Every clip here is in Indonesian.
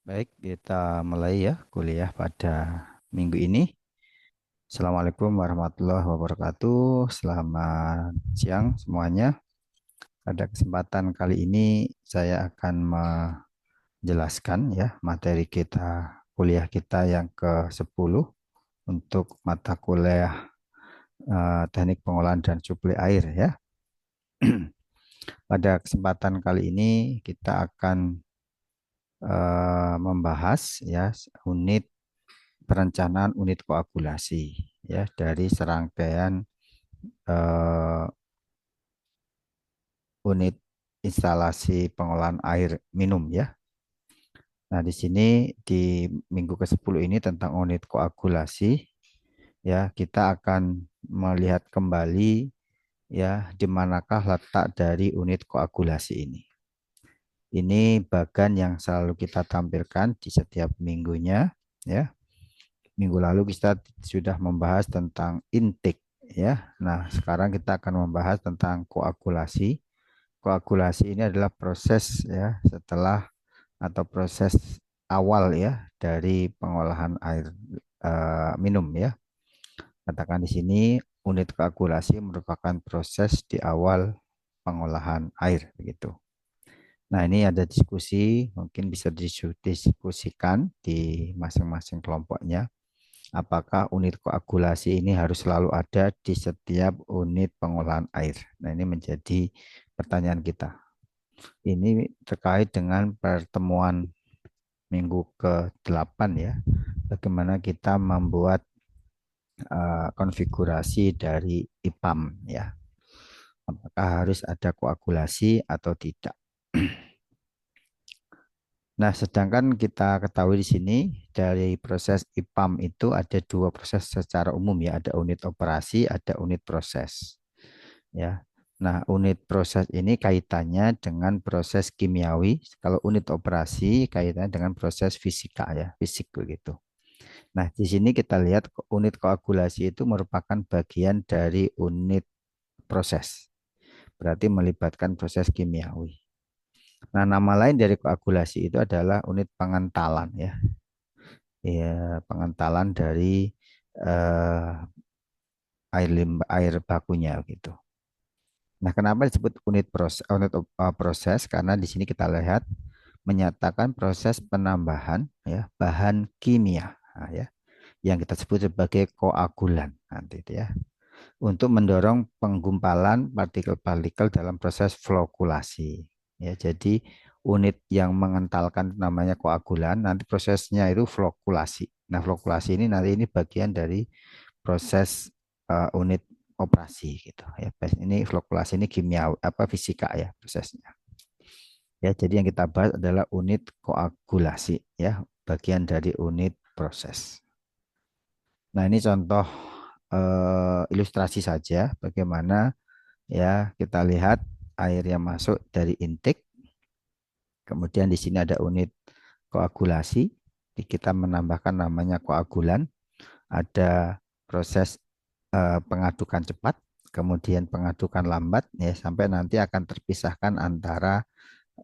Baik, kita mulai ya kuliah pada minggu ini. Assalamualaikum warahmatullahi wabarakatuh. Selamat siang semuanya. Pada kesempatan kali ini saya akan menjelaskan ya materi kita kuliah kita yang ke-10 untuk mata kuliah teknik pengolahan dan suplai air ya. Pada kesempatan kali ini kita akan membahas ya unit perencanaan unit koagulasi ya dari serangkaian eh, unit instalasi pengolahan air minum ya. Nah, di sini di minggu ke-10 ini tentang unit koagulasi ya, kita akan melihat kembali ya di manakah letak dari unit koagulasi ini. Ini bagan yang selalu kita tampilkan di setiap minggunya ya. Minggu lalu kita sudah membahas tentang intake ya. Nah, sekarang kita akan membahas tentang koagulasi. Koagulasi ini adalah proses ya setelah atau proses awal ya dari pengolahan air minum ya. Katakan di sini unit koagulasi merupakan proses di awal pengolahan air begitu. Nah, ini ada diskusi, mungkin bisa didiskusikan di masing-masing kelompoknya. Apakah unit koagulasi ini harus selalu ada di setiap unit pengolahan air? Nah, ini menjadi pertanyaan kita. Ini terkait dengan pertemuan minggu ke-8 ya. Bagaimana kita membuat konfigurasi dari IPAM ya. Apakah harus ada koagulasi atau tidak? Nah, sedangkan kita ketahui di sini dari proses IPAM itu ada dua proses secara umum ya, ada unit operasi, ada unit proses. Ya. Nah, unit proses ini kaitannya dengan proses kimiawi. Kalau unit operasi kaitannya dengan proses fisika ya, fisik begitu. Nah, di sini kita lihat unit koagulasi itu merupakan bagian dari unit proses. Berarti melibatkan proses kimiawi. Nah, nama lain dari koagulasi itu adalah unit pengentalan ya. Ya, pengentalan dari eh, air bakunya gitu. Nah, kenapa disebut unit proses? Karena di sini kita lihat menyatakan proses penambahan ya bahan kimia nah, ya yang kita sebut sebagai koagulan nanti itu ya untuk mendorong penggumpalan partikel-partikel dalam proses flokulasi. Ya, jadi unit yang mengentalkan namanya koagulan, nanti prosesnya itu flokulasi. Nah, flokulasi ini bagian dari proses unit operasi gitu ya. Ini flokulasi ini kimia apa fisika ya prosesnya. Ya, jadi yang kita bahas adalah unit koagulasi ya, bagian dari unit proses. Nah, ini contoh ilustrasi saja bagaimana ya kita lihat air yang masuk dari intake. Kemudian di sini ada unit koagulasi. Kita menambahkan namanya koagulan. Ada proses pengadukan cepat, kemudian pengadukan lambat ya sampai nanti akan terpisahkan antara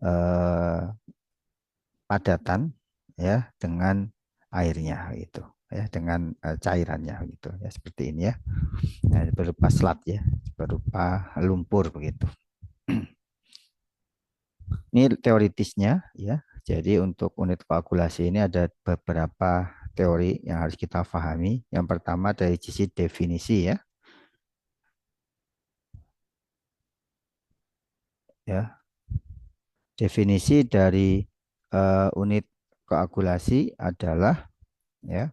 eh, padatan ya dengan airnya gitu ya dengan cairannya gitu ya seperti ini ya. Nah, berupa slat ya, berupa lumpur begitu. Ini teoritisnya ya. Jadi untuk unit koagulasi ini ada beberapa teori yang harus kita pahami. Yang pertama dari sisi definisi ya. Ya, definisi dari unit koagulasi adalah ya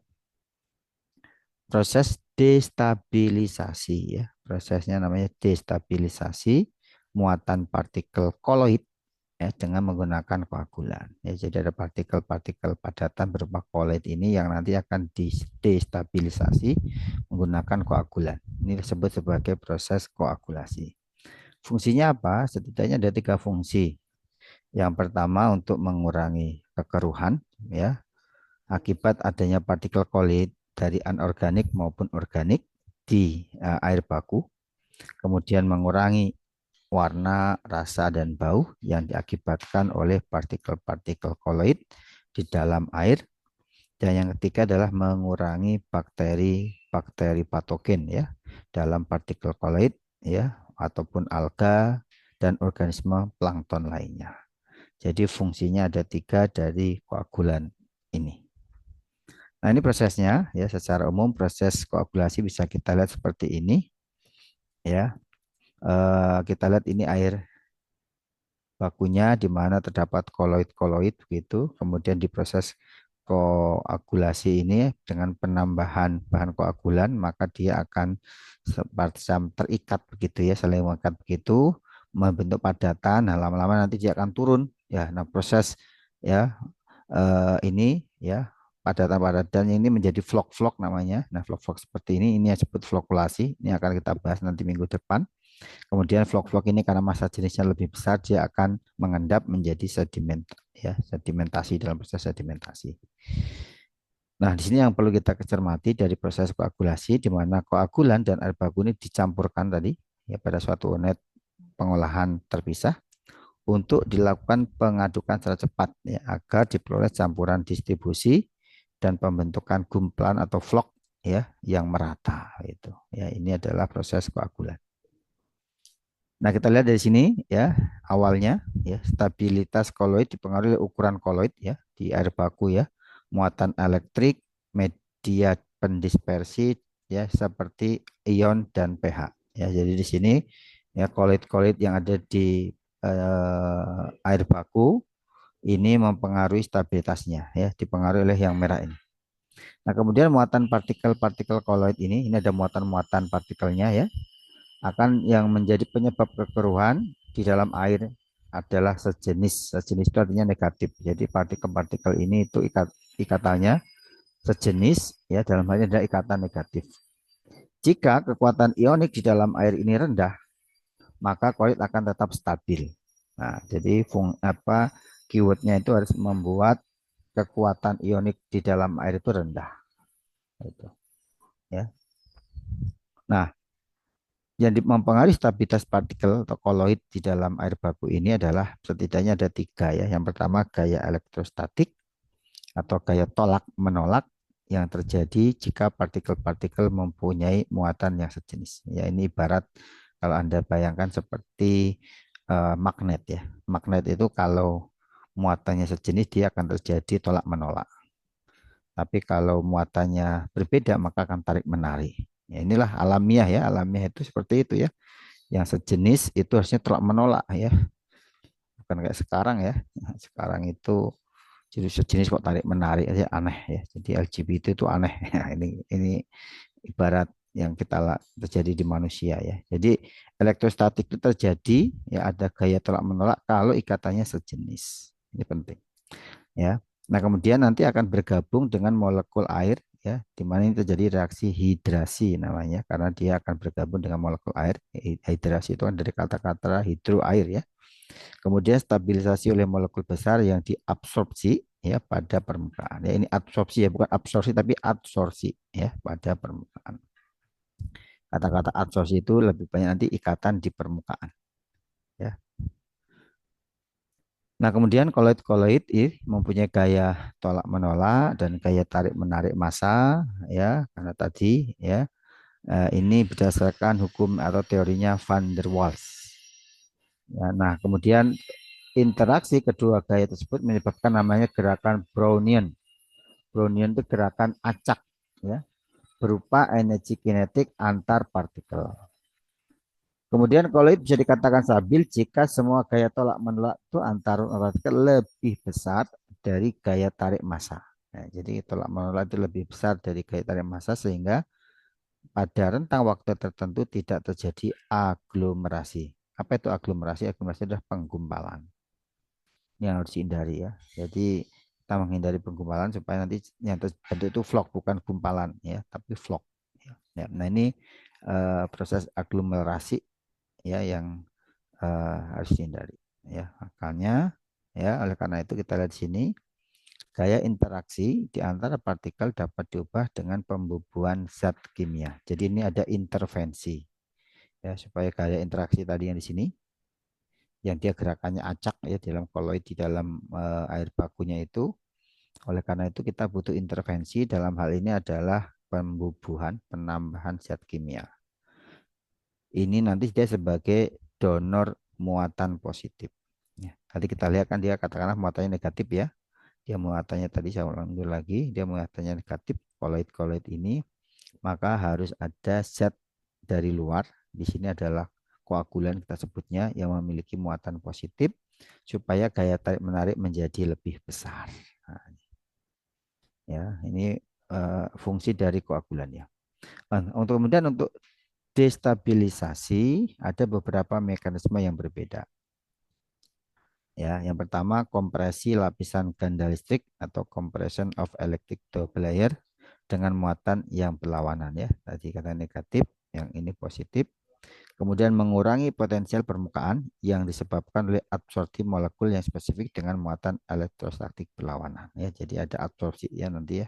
proses destabilisasi ya. Prosesnya namanya destabilisasi muatan partikel koloid ya, dengan menggunakan koagulan. Ya, jadi ada partikel-partikel padatan berupa koloid ini yang nanti akan destabilisasi menggunakan koagulan. Ini disebut sebagai proses koagulasi. Fungsinya apa? Setidaknya ada tiga fungsi. Yang pertama untuk mengurangi kekeruhan, ya, akibat adanya partikel koloid dari anorganik maupun organik di air baku. Kemudian mengurangi warna, rasa, dan bau yang diakibatkan oleh partikel-partikel koloid di dalam air. Dan yang ketiga adalah mengurangi bakteri-bakteri patogen ya dalam partikel koloid ya ataupun alga dan organisme plankton lainnya. Jadi fungsinya ada tiga dari koagulan ini. Nah ini prosesnya ya secara umum proses koagulasi bisa kita lihat seperti ini ya. Kita lihat ini air bakunya di mana terdapat koloid-koloid begitu. Kemudian diproses koagulasi ini dengan penambahan bahan koagulan maka dia akan semacam terikat begitu ya, saling mengikat begitu, membentuk padatan. Nah, lama-lama nanti dia akan turun ya. Nah, proses ya ini ya padatan-padatan ini menjadi vlog-vlog namanya. Nah, vlog-vlog seperti ini yang disebut flokulasi. Ini akan kita bahas nanti minggu depan. Kemudian vlog-vlog ini karena massa jenisnya lebih besar, dia akan mengendap menjadi sedimen, ya, sedimentasi dalam proses sedimentasi. Nah, di sini yang perlu kita cermati dari proses koagulasi, di mana koagulan dan air baku ini dicampurkan tadi, ya, pada suatu unit pengolahan terpisah untuk dilakukan pengadukan secara cepat, ya, agar diperoleh campuran distribusi dan pembentukan gumpalan atau vlog, ya, yang merata. Itu, ya, ini adalah proses koagulan. Nah, kita lihat dari sini ya, awalnya ya, stabilitas koloid dipengaruhi oleh ukuran koloid ya di air baku ya, muatan elektrik, media pendispersi ya seperti ion dan pH. Ya, jadi di sini ya koloid-koloid yang ada di air baku ini mempengaruhi stabilitasnya ya, dipengaruhi oleh yang merah ini. Nah, kemudian muatan partikel-partikel koloid ini ada muatan-muatan partikelnya ya akan yang menjadi penyebab kekeruhan di dalam air adalah sejenis. Sejenis itu artinya negatif. Jadi partikel-partikel ini itu ikatannya sejenis ya dalam hal ini adalah ikatan negatif. Jika kekuatan ionik di dalam air ini rendah, maka koloid akan tetap stabil. Nah, jadi keywordnya itu harus membuat kekuatan ionik di dalam air itu rendah. Itu, ya. Nah, yang mempengaruhi stabilitas partikel atau koloid di dalam air baku ini adalah setidaknya ada tiga ya. Yang pertama gaya elektrostatik atau gaya tolak menolak yang terjadi jika partikel-partikel mempunyai muatan yang sejenis. Ya ini ibarat kalau Anda bayangkan seperti magnet ya. Magnet itu kalau muatannya sejenis dia akan terjadi tolak menolak. Tapi kalau muatannya berbeda maka akan tarik menarik. Ya, inilah alamiah ya, alamiah itu seperti itu ya. Yang sejenis itu harusnya tolak menolak ya, bukan kayak sekarang ya. Sekarang itu jadi sejenis kok tarik menarik aja aneh ya. Jadi LGBT itu aneh. Ini ibarat yang terjadi di manusia ya. Jadi elektrostatik itu terjadi ya ada gaya tolak menolak kalau ikatannya sejenis. Ini penting ya. Nah, kemudian nanti akan bergabung dengan molekul air ya, di mana ini terjadi reaksi hidrasi namanya karena dia akan bergabung dengan molekul air. Hidrasi itu kan dari kata-kata hidro air ya. Kemudian stabilisasi oleh molekul besar yang diabsorpsi ya pada permukaan. Ya, ini absorpsi ya, bukan absorpsi tapi adsorpsi ya pada permukaan. Kata-kata adsorpsi itu lebih banyak nanti ikatan di permukaan ya. Nah, kemudian koloid-koloid mempunyai gaya tolak menolak dan gaya tarik menarik massa ya, karena tadi ya ini berdasarkan hukum atau teorinya van der Waals. Ya, nah, kemudian interaksi kedua gaya tersebut menyebabkan namanya gerakan Brownian. Brownian itu gerakan acak ya, berupa energi kinetik antar partikel. Kemudian koloid bisa dikatakan stabil jika semua gaya tolak menolak itu antar partikel lebih besar dari gaya tarik massa. Nah, jadi tolak menolak itu lebih besar dari gaya tarik massa sehingga pada rentang waktu tertentu tidak terjadi aglomerasi. Apa itu aglomerasi? Aglomerasi adalah penggumpalan yang harus dihindari ya. Jadi kita menghindari penggumpalan supaya nanti yang terjadi itu vlog bukan gumpalan ya, tapi vlog. Ya. Nah ini proses aglomerasi ya yang harus dihindari ya. Makanya ya oleh karena itu kita lihat di sini gaya interaksi di antara partikel dapat diubah dengan pembubuhan zat kimia. Jadi ini ada intervensi ya supaya gaya interaksi tadi yang di sini yang dia gerakannya acak ya dalam koloid di dalam air bakunya itu Oleh karena itu kita butuh intervensi, dalam hal ini adalah pembubuhan, penambahan zat kimia. Ini nanti dia sebagai donor muatan positif. Ya, tadi kita lihat kan dia katakanlah muatannya negatif ya. Dia muatannya tadi saya ulang dulu lagi, dia muatannya negatif, koloid-koloid ini, maka harus ada zat dari luar. Di sini adalah koagulan kita sebutnya yang memiliki muatan positif supaya gaya tarik menarik menjadi lebih besar. Nah, ya, ini fungsi dari koagulan ya. Untuk kemudian untuk destabilisasi ada beberapa mekanisme yang berbeda. Ya, yang pertama kompresi lapisan ganda listrik atau compression of electric double layer dengan muatan yang berlawanan ya. Tadi kata negatif, yang ini positif. Kemudian mengurangi potensial permukaan yang disebabkan oleh absorpsi molekul yang spesifik dengan muatan elektrostatik berlawanan ya. Jadi ada absorpsi ya nanti ya.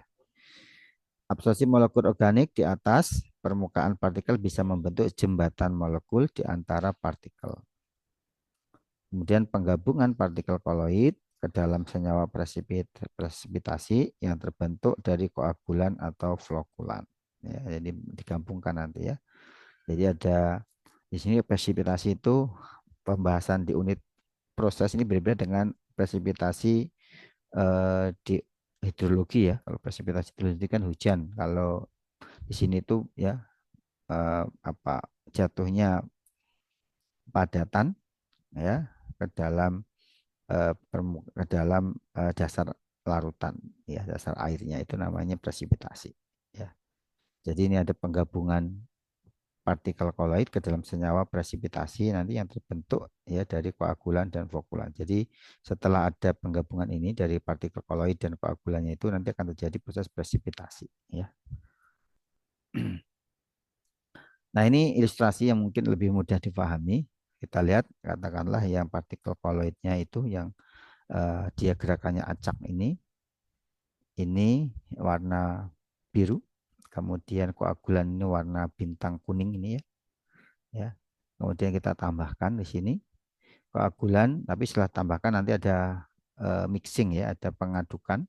Absorpsi molekul organik di atas permukaan partikel bisa membentuk jembatan molekul di antara partikel. Kemudian penggabungan partikel koloid ke dalam senyawa presipitasi yang terbentuk dari koagulan atau flokulan. Ya, jadi digabungkan nanti ya. Jadi ada di sini presipitasi itu pembahasan di unit proses ini berbeda dengan presipitasi di hidrologi ya. Kalau presipitasi hidrologi kan hujan. Kalau di sini tuh ya apa jatuhnya padatan ya ke dalam ke dalam dasar larutan ya, dasar airnya itu namanya presipitasi ya. Jadi ini ada penggabungan partikel koloid ke dalam senyawa presipitasi nanti yang terbentuk ya dari koagulan dan flokulan. Jadi setelah ada penggabungan ini dari partikel koloid dan koagulannya itu nanti akan terjadi proses presipitasi ya. Nah, ini ilustrasi yang mungkin lebih mudah dipahami. Kita lihat katakanlah yang partikel koloidnya itu yang dia gerakannya acak ini warna biru, kemudian koagulan ini warna bintang kuning ini ya. Ya. Kemudian kita tambahkan di sini koagulan, tapi setelah tambahkan nanti ada mixing ya, ada pengadukan.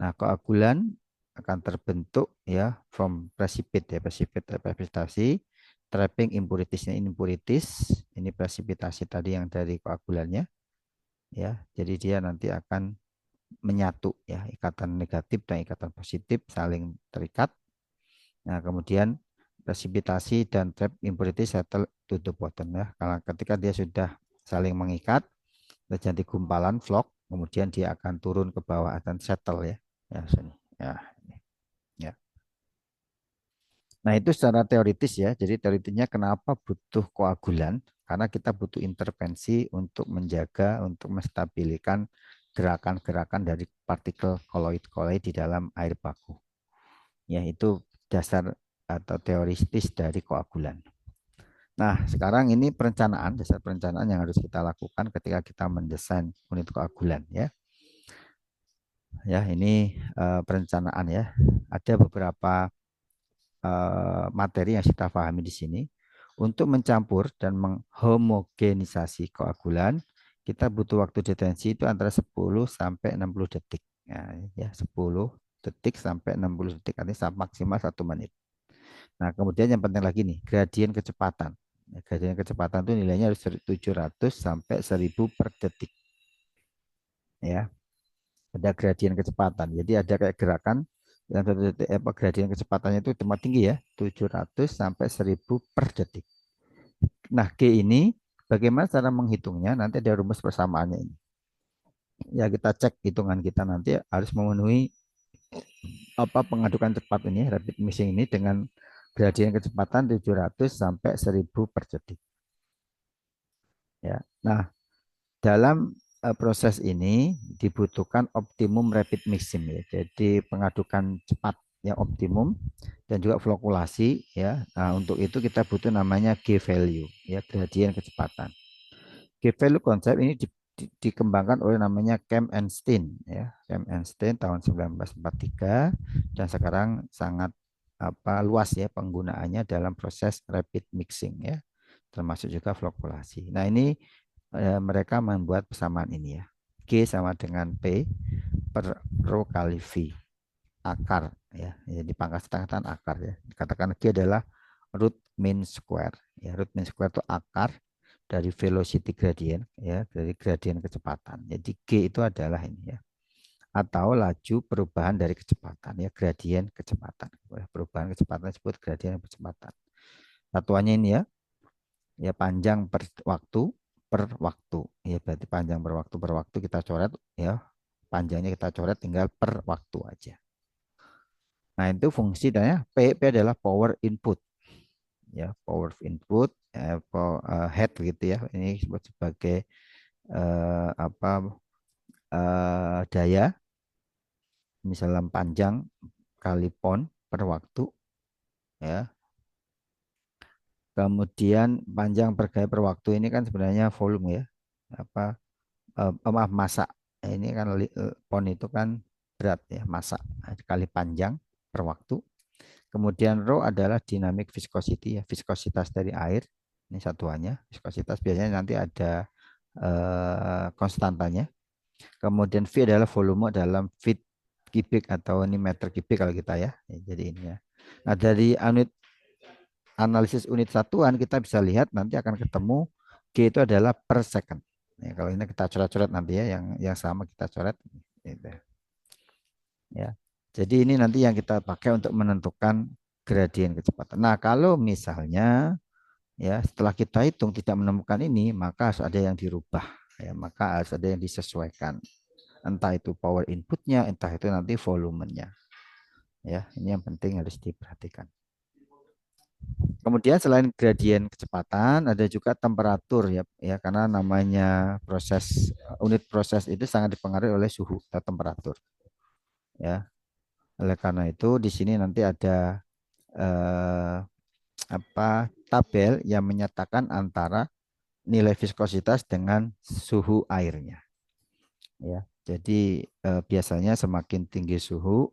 Nah, koagulan akan terbentuk ya from precipitate ya, precipitasi, trapping impuritiesnya ini impurities, ini precipitasi tadi yang dari koagulannya ya. Jadi dia nanti akan menyatu ya, ikatan negatif dan ikatan positif saling terikat. Nah, kemudian presipitasi dan trap impurity settle to the bottom ya. Kalau ketika dia sudah saling mengikat, terjadi gumpalan vlog, kemudian dia akan turun ke bawah dan settle ya. Ya, sini. Ya, ini. Ya. Nah, itu secara teoritis ya. Jadi teoritisnya kenapa butuh koagulan? Karena kita butuh intervensi untuk menjaga, untuk menstabilkan gerakan-gerakan dari partikel koloid-koloid di dalam air baku. Ya, itu dasar atau teoritis dari koagulan. Nah, sekarang ini perencanaan, dasar perencanaan yang harus kita lakukan ketika kita mendesain unit koagulan ya. Ya, ini perencanaan ya. Ada beberapa materi yang kita pahami di sini. Untuk mencampur dan menghomogenisasi koagulan, kita butuh waktu detensi itu antara 10 sampai 60 detik. Ya, 10 detik sampai 60 detik, artinya maksimal 1 menit. Nah, kemudian yang penting lagi nih, gradien kecepatan. Gradien kecepatan itu nilainya harus 700 sampai 1000 per detik. Ya, ada gradien kecepatan. Jadi ada kayak gerakan dalam satu detik, gradien kecepatannya itu cuma tinggi ya, 700 sampai 1000 per detik. Nah, G ini bagaimana cara menghitungnya? Nanti ada rumus persamaannya ini. Ya, kita cek hitungan kita nanti harus memenuhi apa pengadukan cepat ini, rapid mixing ini dengan gradien kecepatan 700 sampai 1000 per detik. Ya. Nah, dalam proses ini dibutuhkan optimum rapid mixing ya. Jadi pengadukan cepat yang optimum dan juga flokulasi ya. Nah, untuk itu kita butuh namanya G value ya, gradien kecepatan. G value konsep ini dikembangkan oleh namanya Kemp and Stein ya. Kemp and Stein tahun 1943 dan sekarang sangat luas ya penggunaannya dalam proses rapid mixing ya, termasuk juga flokulasi. Nah, ini mereka membuat persamaan ini ya. G sama dengan P per rho kali V akar ya. Jadi pangkat setengah akar ya. Dikatakan G adalah root mean square. Ya, root mean square itu akar dari velocity gradient ya, dari gradient kecepatan. Jadi G itu adalah ini ya. Atau laju perubahan dari kecepatan ya, gradien kecepatan. Perubahan kecepatan disebut gradien kecepatan. Satuannya ini ya, ya panjang per waktu. Ya berarti panjang per waktu kita coret ya. Panjangnya kita coret tinggal per waktu aja. Nah, itu fungsi dan P adalah power input. Ya, power input head gitu ya. Ini disebut sebagai apa daya misalnya panjang kali pon per waktu ya. Kemudian panjang per gaya per waktu ini kan sebenarnya volume ya. Apa maaf massa. Ini kan pon itu kan berat ya, massa kali panjang per waktu. Kemudian rho adalah dynamic viscosity ya, viskositas dari air. Ini satuannya. Viskositas biasanya nanti ada konstantanya. Kemudian V adalah volume dalam feet kubik atau ini meter kubik kalau kita ya. Jadi ini ya. Nah, dari unit analisis unit satuan kita bisa lihat nanti akan ketemu G itu adalah per second. Ya, kalau ini kita coret-coret nanti ya, yang sama kita coret. Gitu. Ya. Jadi ini nanti yang kita pakai untuk menentukan gradien kecepatan. Nah, kalau misalnya ya setelah kita hitung tidak menemukan ini, maka harus ada yang dirubah. Ya, maka harus ada yang disesuaikan. Entah itu power inputnya, entah itu nanti volumenya. Ya, ini yang penting harus diperhatikan. Kemudian selain gradien kecepatan ada juga temperatur ya, ya karena namanya unit proses itu sangat dipengaruhi oleh suhu atau temperatur ya. Oleh karena itu di sini nanti ada eh, tabel yang menyatakan antara nilai viskositas dengan suhu airnya ya. Jadi biasanya semakin tinggi suhu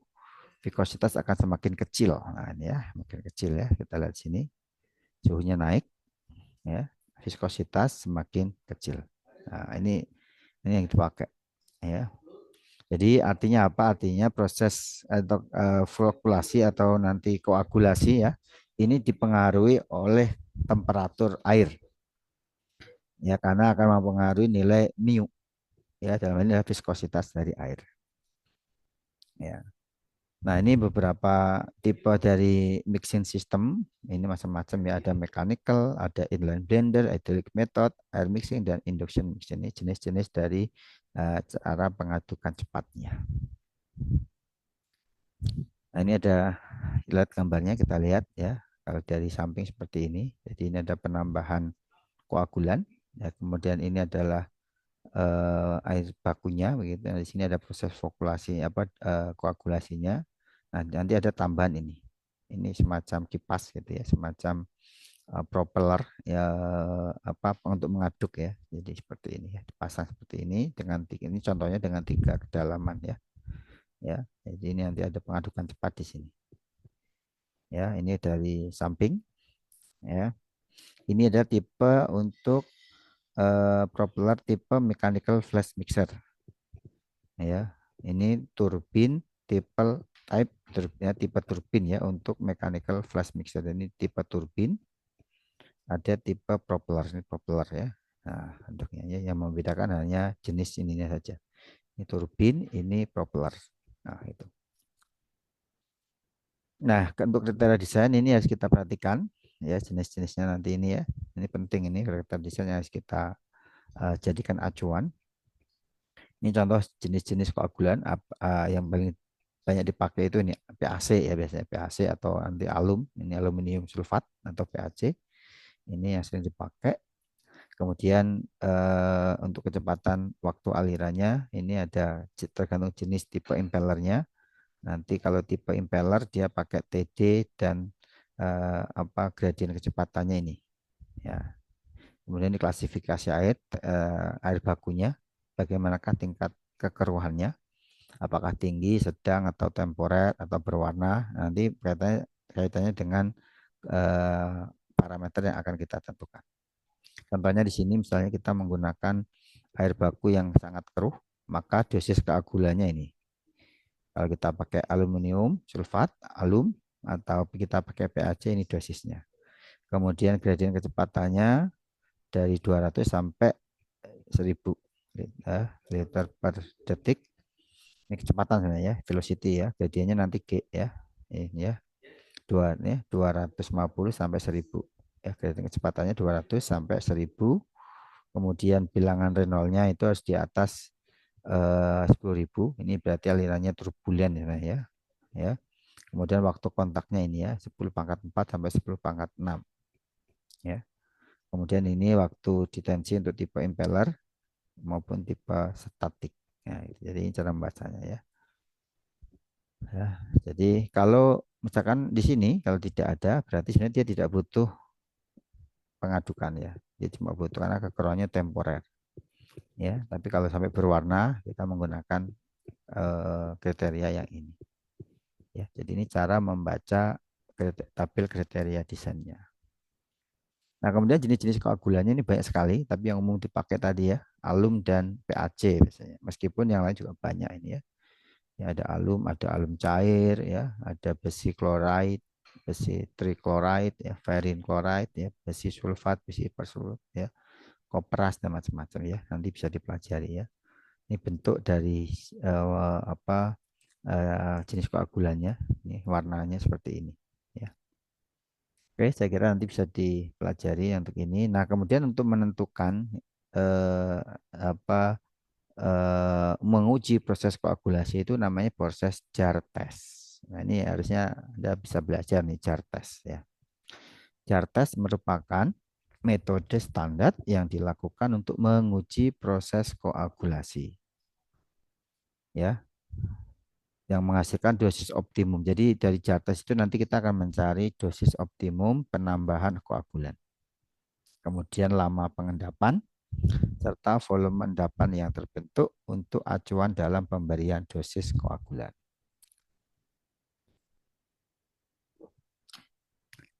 viskositas akan semakin kecil. Nah, ini ya, makin kecil ya. Kita lihat sini. Suhunya naik ya, viskositas semakin kecil. Nah, ini yang dipakai ya. Jadi artinya apa? Artinya proses atau flokulasi atau nanti koagulasi ya, ini dipengaruhi oleh temperatur air. Ya, karena akan mempengaruhi nilai mu ya, dalam ini adalah viskositas dari air. Ya. Nah, ini beberapa tipe dari mixing system. Ini macam-macam ya. Ada mechanical, ada inline blender, hydraulic method, air mixing, dan induction mixing. Ini jenis-jenis dari cara pengadukan cepatnya. Nah, ini ada lihat gambarnya, kita lihat ya. Kalau dari samping seperti ini. Jadi ini ada penambahan koagulan. Ya, kemudian ini adalah air bakunya begitu. Nah, di sini ada proses fokulasi koagulasinya. Nah, nanti ada tambahan ini. Ini semacam kipas gitu ya, semacam propeller ya untuk mengaduk ya. Jadi seperti ini ya, dipasang seperti ini dengan ini contohnya dengan 3 kedalaman ya. Ya, jadi ini nanti ada pengadukan cepat di sini. Ya, ini dari samping ya. Ini ada tipe untuk propeller tipe mechanical flash mixer. Ya, ini turbin tipe turbin ya untuk mechanical flash mixer. Ini tipe turbin, ada tipe propeller, ini propeller ya. Nah, bentuknya ya, yang membedakan hanya jenis ininya saja. Ini turbin, ini propeller. Nah, itu. Nah, untuk kriteria desain ini harus kita perhatikan ya, jenis-jenisnya nanti ini ya. Ini penting, ini kriteria desain yang harus kita jadikan acuan. Ini contoh jenis-jenis koagulan yang paling banyak dipakai itu ini PAC ya, biasanya PAC atau anti ini aluminium sulfat atau PAC. Ini yang sering dipakai. Kemudian untuk kecepatan waktu alirannya ini ada tergantung jenis tipe impellernya. Nanti kalau tipe impeller dia pakai TD dan gradien kecepatannya ini. Ya. Kemudian diklasifikasi air bakunya, bagaimanakah tingkat kekeruhannya, apakah tinggi, sedang, atau temporer, atau berwarna. Nanti kaitannya dengan eh, parameter yang akan kita tentukan. Contohnya di sini misalnya kita menggunakan air baku yang sangat keruh, maka dosis keagulannya ini. Kalau kita pakai aluminium sulfat, alum, atau kita pakai PaC, ini dosisnya. Kemudian gradien kecepatannya dari 200 sampai 1000 liter per detik. Ini kecepatan sebenarnya ya, velocity ya. Gradiennya nanti G ya. Ini ya. 250 sampai 1000. Ya, gradien kecepatannya 200 sampai 1000. Kemudian bilangan Reynolds-nya itu harus di atas 10.000. Ini berarti alirannya turbulen ya. Ya. Kemudian waktu kontaknya ini ya 10 pangkat 4 sampai 10 pangkat 6 ya. Kemudian ini waktu ditensi untuk tipe impeller maupun tipe statik. Ya, jadi ini cara membacanya ya. Ya, jadi kalau misalkan di sini kalau tidak ada berarti sebenarnya dia tidak butuh pengadukan ya. Dia cuma butuh karena kekeruannya temporer ya. Tapi kalau sampai berwarna kita menggunakan kriteria yang ini. Ya, jadi ini cara membaca tabel kriteria desainnya. Nah, kemudian jenis-jenis koagulannya ini banyak sekali, tapi yang umum dipakai tadi ya, alum dan PaC biasanya. Meskipun yang lain juga banyak ini ya. Ya, ada alum cair ya, ada besi chloride, besi trichloride ya, ferrin chloride ya, besi sulfat, besi persulut ya, kopras dan macam-macam ya. Nanti bisa dipelajari ya. Ini bentuk dari apa jenis koagulannya. Ini warnanya seperti ini ya. Oke, saya kira nanti bisa dipelajari untuk ini. Nah, kemudian untuk menentukan eh, apa menguji proses koagulasi itu namanya proses jar test. Nah, ini harusnya Anda bisa belajar nih jar test ya. Jar test merupakan metode standar yang dilakukan untuk menguji proses koagulasi ya, yang menghasilkan dosis optimum. Jadi dari jar test itu nanti kita akan mencari dosis optimum penambahan koagulan. Kemudian lama pengendapan, serta volume endapan yang terbentuk untuk acuan dalam pemberian dosis koagulan.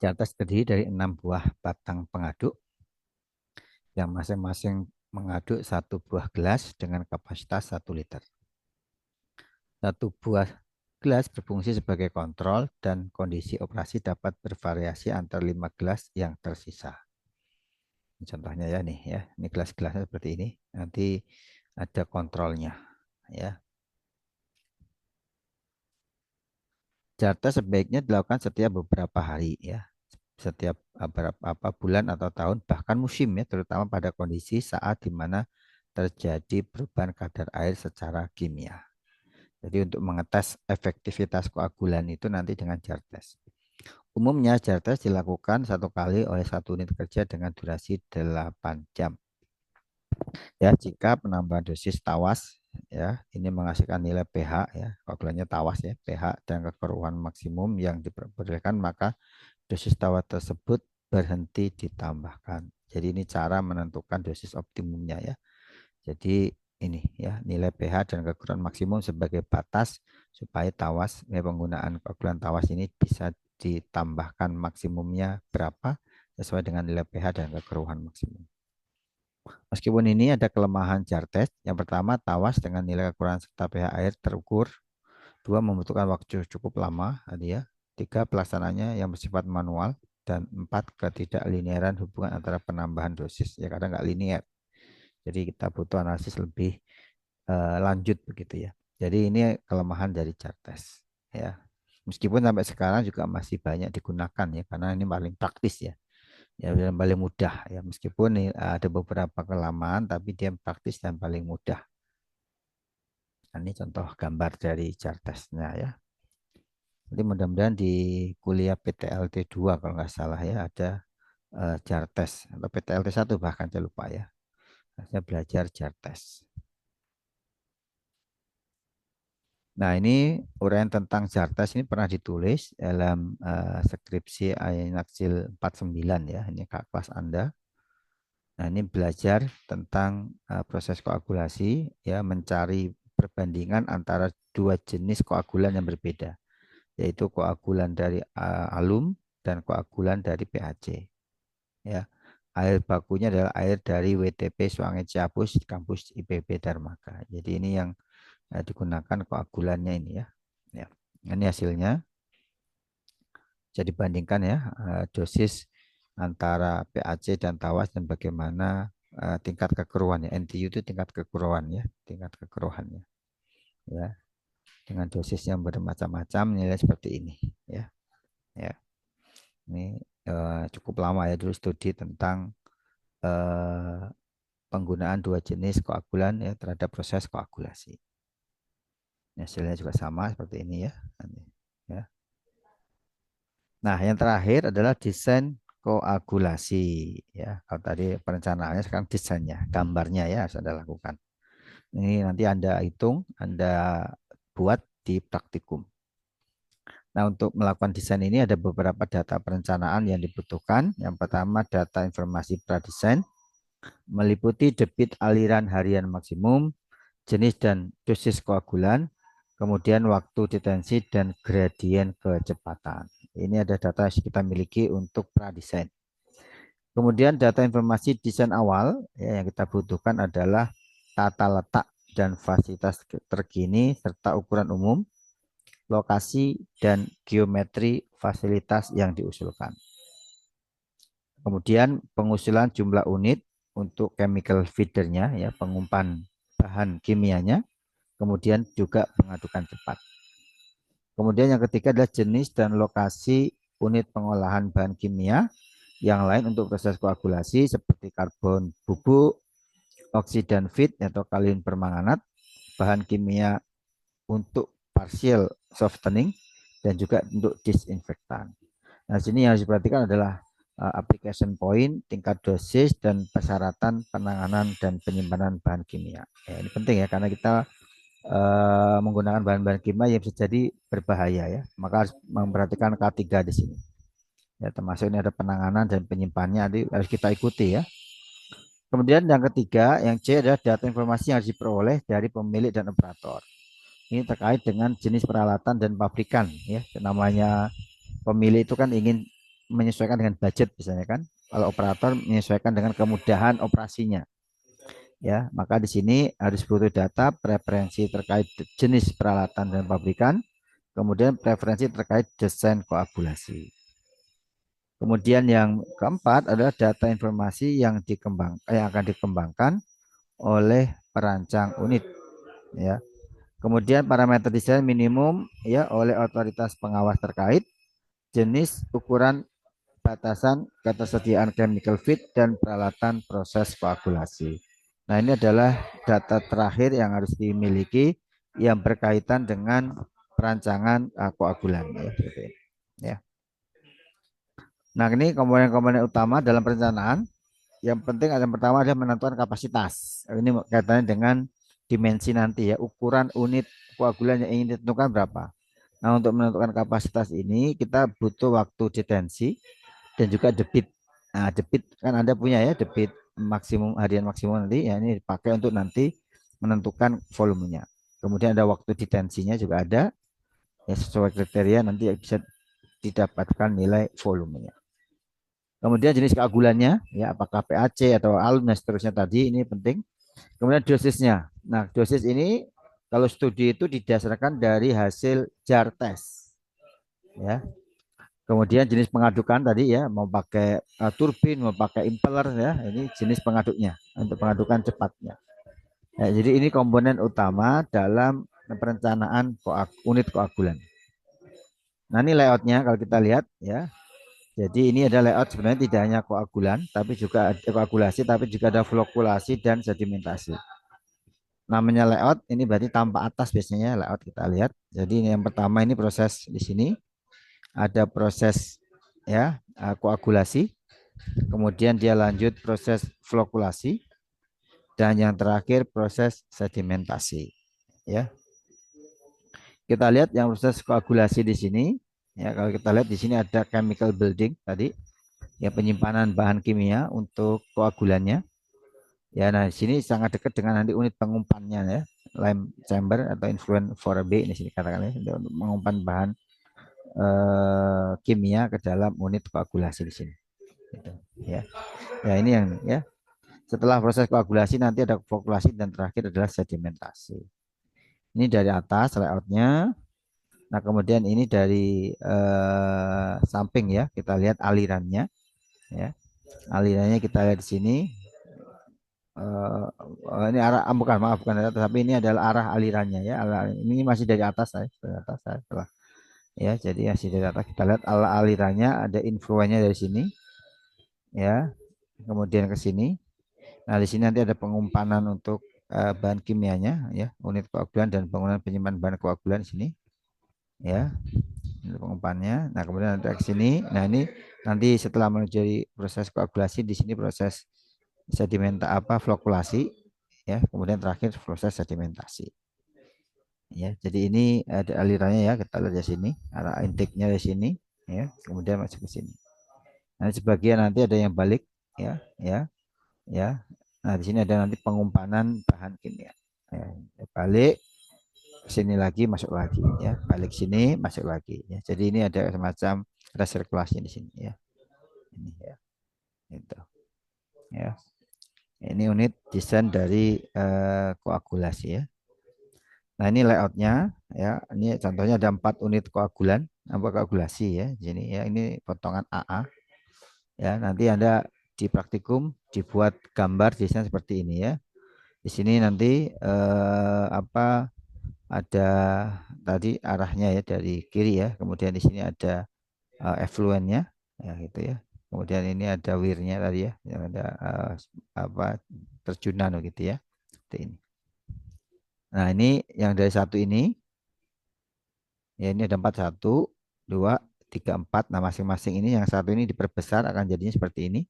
Jas terdiri dari 6 buah batang pengaduk yang masing-masing mengaduk 1 buah gelas dengan kapasitas 1 liter. 1 buah gelas berfungsi sebagai kontrol dan kondisi operasi dapat bervariasi antara 5 gelas yang tersisa. Contohnya ya nih ya, ini gelas-gelasnya seperti ini. Nanti ada kontrolnya ya. Jarta sebaiknya dilakukan setiap beberapa hari ya, setiap beberapa bulan atau tahun bahkan musim ya, terutama pada kondisi saat di mana terjadi perubahan kadar air secara kimia. Jadi untuk mengetes efektivitas koagulan itu nanti dengan jar test. Umumnya jar test dilakukan 1 kali oleh 1 unit kerja dengan durasi 8 jam. Ya, jika penambahan dosis tawas ya ini menghasilkan nilai pH ya, koagulannya tawas ya, pH dan kekeruhan maksimum yang diperbolehkan, maka dosis tawas tersebut berhenti ditambahkan. Jadi ini cara menentukan dosis optimumnya ya. Jadi ini ya, nilai pH dan kekeruhan maksimum sebagai batas supaya tawas ya, penggunaan koagulan tawas ini bisa ditambahkan maksimumnya berapa sesuai dengan nilai pH dan kekeruhan maksimum. Meskipun ini ada kelemahan jar test. Yang pertama, tawas dengan nilai kekurangan serta pH air terukur. 2, membutuhkan waktu cukup lama. Ya. 3, pelaksananya yang bersifat manual. Dan 4, ketidakliniaran hubungan antara penambahan dosis. Ya, kadang nggak linear. Jadi kita butuh analisis lebih lanjut begitu ya. Jadi ini kelemahan dari jar test. Ya. Meskipun sampai sekarang juga masih banyak digunakan ya, karena ini paling praktis ya, ya dan paling mudah ya, meskipun ada beberapa kelemahan tapi dia praktis dan paling mudah. Nah, ini contoh gambar dari jar testnya ya. Jadi mudah-mudahan di kuliah PTLT 2 kalau nggak salah ya ada jar test, atau PTLT 1 bahkan saya lupa ya. Saya belajar jar test. Nah, ini uraian tentang jar test ini pernah ditulis dalam skripsi Ainaksil 49 ya, ini Kak kelas Anda. Nah, ini belajar tentang proses koagulasi ya, mencari perbandingan antara 2 jenis koagulan yang berbeda, yaitu koagulan dari alum dan koagulan dari PaC. Ya. Air bakunya adalah air dari WTP Suange Ciapus kampus IPB Dharmaka. Jadi ini yang digunakan koagulannya ini ya. Ya, ini hasilnya. Jadi bandingkan ya dosis antara PAC dan tawas dan bagaimana tingkat kekeruhan ya. NTU itu tingkat kekeruhan ya, tingkat kekeruhannya ya. Dengan dosis yang bermacam-macam nilai seperti ini ya. Ya. Ini cukup lama ya dulu studi tentang eh, penggunaan dua jenis koagulan ya terhadap proses koagulasi. Hasilnya juga sama seperti ini ya. Ya. Nah, yang terakhir adalah desain koagulasi ya. Kalau tadi perencanaannya sekarang desainnya, gambarnya ya harus Anda lakukan. Ini nanti Anda hitung, Anda buat di praktikum. Nah, untuk melakukan desain ini ada beberapa data perencanaan yang dibutuhkan. Yang pertama, data informasi pradesain meliputi debit aliran harian maksimum, jenis dan dosis koagulan, kemudian waktu detensi dan gradien kecepatan. Ini ada data yang kita miliki untuk pradesain. Kemudian data informasi desain awal ya, yang kita butuhkan adalah tata letak dan fasilitas terkini serta ukuran umum, lokasi dan geometri fasilitas yang diusulkan. Kemudian pengusulan jumlah unit untuk chemical feedernya ya, pengumpan bahan kimianya, kemudian juga pengadukan cepat. Kemudian yang ketiga adalah jenis dan lokasi unit pengolahan bahan kimia yang lain untuk proses koagulasi seperti karbon bubuk, oksidan fit atau kalium permanganat, bahan kimia untuk partial softening dan juga untuk disinfektan. Nah, sini yang harus diperhatikan adalah application point, tingkat dosis dan persyaratan penanganan dan penyimpanan bahan kimia. Ya, ini penting ya karena kita menggunakan bahan-bahan kimia yang bisa jadi berbahaya ya. Maka harus memperhatikan K3 di sini. Ya, termasuk ini ada penanganan dan penyimpanannya harus kita ikuti ya. Kemudian yang ketiga, yang C adalah data informasi yang harus diperoleh dari pemilik dan operator. Ini terkait dengan jenis peralatan dan pabrikan ya. Namanya pemilik itu kan ingin menyesuaikan dengan budget misalnya kan. Kalau operator menyesuaikan dengan kemudahan operasinya. Ya, maka di sini harus butuh data preferensi terkait jenis peralatan dan pabrikan, kemudian preferensi terkait desain koagulasi. Kemudian yang keempat adalah data informasi yang akan dikembangkan oleh perancang unit ya. Kemudian parameter desain minimum ya oleh otoritas pengawas terkait, jenis, ukuran, batasan, ketersediaan chemical fit dan peralatan proses koagulasi. Nah, ini adalah data terakhir yang harus dimiliki yang berkaitan dengan perancangan koagulan ya, ya. Nah, ini komponen-komponen utama dalam perencanaan. Yang penting yang pertama adalah menentukan kapasitas. Ini kaitannya dengan dimensi nanti ya, ukuran unit koagulan yang ingin ditentukan berapa. Nah, untuk menentukan kapasitas ini kita butuh waktu detensi dan juga debit. Nah, debit kan Anda punya ya, debit maksimum harian maksimum nanti ya ini dipakai untuk nanti menentukan volumenya. Kemudian ada waktu detensinya juga ada ya sesuai kriteria nanti bisa didapatkan nilai volumenya. Kemudian jenis keagulannya, ya apakah PAC atau alum dan seterusnya tadi ini penting. Kemudian dosisnya. Nah, dosis ini kalau studi itu didasarkan dari hasil jar test, ya. Kemudian jenis pengadukan tadi ya, mau pakai turbin, mau pakai impeller ya, ini jenis pengaduknya untuk pengadukan cepatnya. Ya, jadi ini komponen utama dalam perencanaan unit koagulan. Nah, ini layoutnya kalau kita lihat ya. Jadi ini ada layout sebenarnya tidak hanya koagulan, tapi juga ada koagulasi, tapi juga ada flokulasi dan sedimentasi. Namanya layout ini berarti tanpa atas biasanya layout kita lihat. Jadi ini yang pertama ini proses di sini ada proses ya koagulasi, kemudian dia lanjut proses flokulasi dan yang terakhir proses sedimentasi. Ya, kita lihat yang proses koagulasi di sini. Ya, kalau kita lihat di sini ada chemical building tadi ya penyimpanan bahan kimia untuk koagulannya. Ya, nah di sini sangat dekat dengan nanti unit pengumpannya ya, lime chamber atau influent 4B ini sini katakan ya, untuk mengumpan bahan kimia ke dalam unit koagulasi di sini. Gitu, ya. Ya ini yang ya. Setelah proses koagulasi nanti ada flokulasi dan terakhir adalah sedimentasi. Ini dari atas layoutnya. Nah, kemudian ini dari samping ya, kita lihat alirannya ya. Alirannya kita lihat di sini. Ini arah, bukan, maaf, bukan dari atas, tapi ini adalah arah alirannya ya. Ini masih dari atas saya, dari atas saya telah ya. Jadi masih dari atas kita lihat alirannya, ada influennya dari sini ya. Kemudian ke sini. Nah, di sini nanti ada pengumpanan untuk bahan kimianya ya, unit koagulan dan bangunan penyimpan bahan koagulan di sini ya. Ini pengumpannya. Nah, kemudian nanti ke sini. Nah, ini nanti setelah menuju proses koagulasi, di sini proses sedimenta flokulasi ya, kemudian terakhir proses sedimentasi ya. Jadi ini ada alirannya ya, kita lihat di sini, arah intake-nya di sini ya, kemudian masuk ke sini. Nah, sebagian nanti ada yang balik ya, ya. Nah, di sini ada nanti pengumpanan bahan kimia ya, balik sini lagi, masuk lagi ya, balik sini, masuk lagi ya. Jadi ini ada semacam resirkulasi di sini ya, ini ya, itu ya. Ini unit desain dari koagulasi ya. Nah, ini layoutnya ya. Ini contohnya ada 4 unit koagulan, koagulasi ya. Di sini ya, ini potongan AA ya. Nanti Anda di praktikum dibuat gambar desain seperti ini ya. Di sini nanti ada tadi arahnya ya dari kiri ya. Kemudian di sini ada effluentnya ya gitu ya. Kemudian ini ada wirnya tadi ya, yang ada terjunan gitu ya. Seperti ini. Nah, ini yang dari satu ini ya, ini ada 4, 1, 2, 3, 4. Nah, masing-masing ini yang satu ini diperbesar akan jadinya seperti ini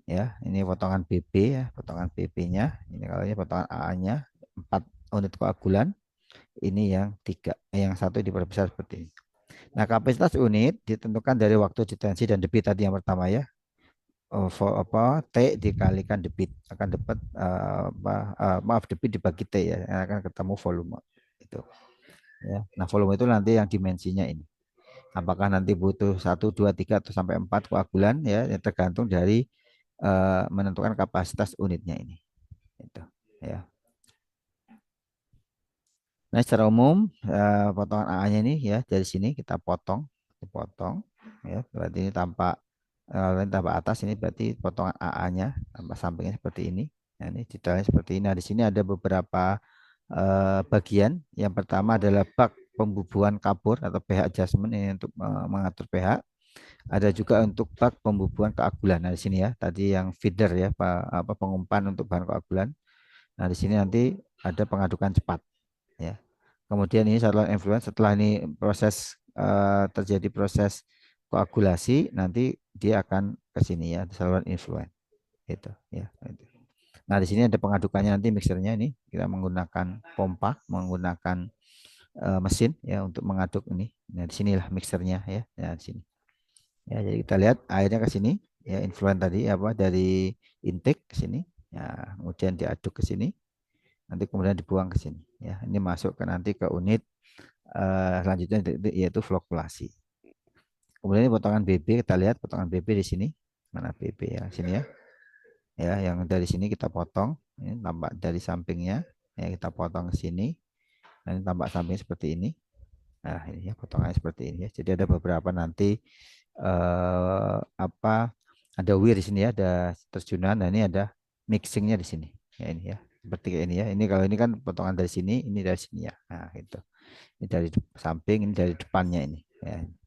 ya. Ini potongan BB ya, potongan BB-nya. Ini kalau ini potongan AA-nya 4 unit koagulan. Ini yang 3, yang satu diperbesar seperti ini. Nah, kapasitas unit ditentukan dari waktu detensi dan debit tadi yang pertama ya. T dikalikan debit akan dapat maaf, debit dibagi T ya, akan ketemu volume itu ya. Nah, volume itu nanti yang dimensinya ini. Apakah nanti butuh 1, 2, 3 atau sampai 4 koagulan ya, tergantung dari menentukan kapasitas unitnya ini. Itu ya. Nah, secara umum potongan AA-nya ini ya, dari sini kita dipotong ya. Berarti ini tampak tambah atas, ini berarti potongan AA-nya, tambah sampingnya seperti ini. Nah, ini detailnya seperti ini. Nah, di sini ada beberapa bagian. Yang pertama adalah bak pembubuhan kapur atau pH adjustment, ini untuk mengatur pH. Ada juga untuk bak pembubuhan koagulan. Nah, di sini ya, tadi yang feeder ya, pengumpan untuk bahan koagulan. Nah, di sini nanti ada pengadukan cepat ya. Kemudian ini saluran influent, setelah ini terjadi proses koagulasi, nanti dia akan ke sini ya, saluran influent itu ya. Nah, di sini ada pengadukannya, nanti mixernya ini kita menggunakan pompa, menggunakan mesin ya untuk mengaduk ini. Nah, di sinilah mixernya ya. Nah, di sini. Ya, jadi kita lihat airnya ke sini ya, influent tadi dari intake ke sini. Ya, kemudian diaduk ke sini. Nanti kemudian dibuang ke sini ya. Ini masuk ke nanti ke unit selanjutnya yaitu flokulasi. Kemudian ini potongan BB, kita lihat potongan BB di sini. Mana BB ya? Sini ya. Ya, yang dari sini kita potong. Ini tampak dari sampingnya. Ya, kita potong ke sini. Dan tampak samping seperti ini. Nah, ini ya potongannya seperti ini ya. Jadi ada beberapa nanti ada weir di sini ya, ada terjunan. Nah, ini ada mixingnya di sini. Ya, ini ya. Seperti kayak ini ya. Ini kalau ini kan potongan dari sini, ini dari sini ya. Nah, itu. Ini dari samping, ini dari depannya ini.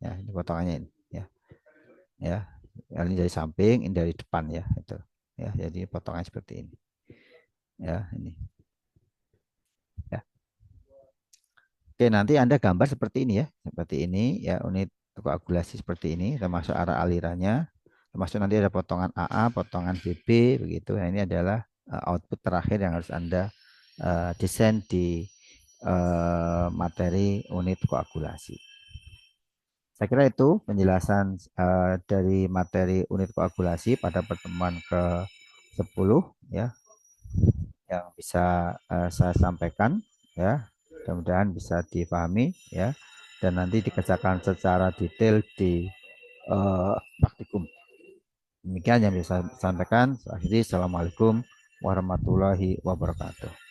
Ya, ini potongannya ini. Ya, ya. Ini dari samping, ini dari depan ya. Itu. Ya, jadi potongan seperti ini. Ya, ini. Ya. Oke, nanti Anda gambar seperti ini ya. Seperti ini ya, unit koagulasi seperti ini, termasuk arah alirannya, termasuk nanti ada potongan AA, potongan BB begitu. Nah, ini adalah output terakhir yang harus Anda desain di materi unit koagulasi. Saya kira itu penjelasan dari materi unit koagulasi pada pertemuan ke-10 ya, yang bisa saya sampaikan ya. Mudah-mudahan bisa difahami ya, dan nanti dikerjakan secara detail di praktikum. Demikian yang bisa saya sampaikan. Akhiri, assalamualaikum warahmatullahi wabarakatuh.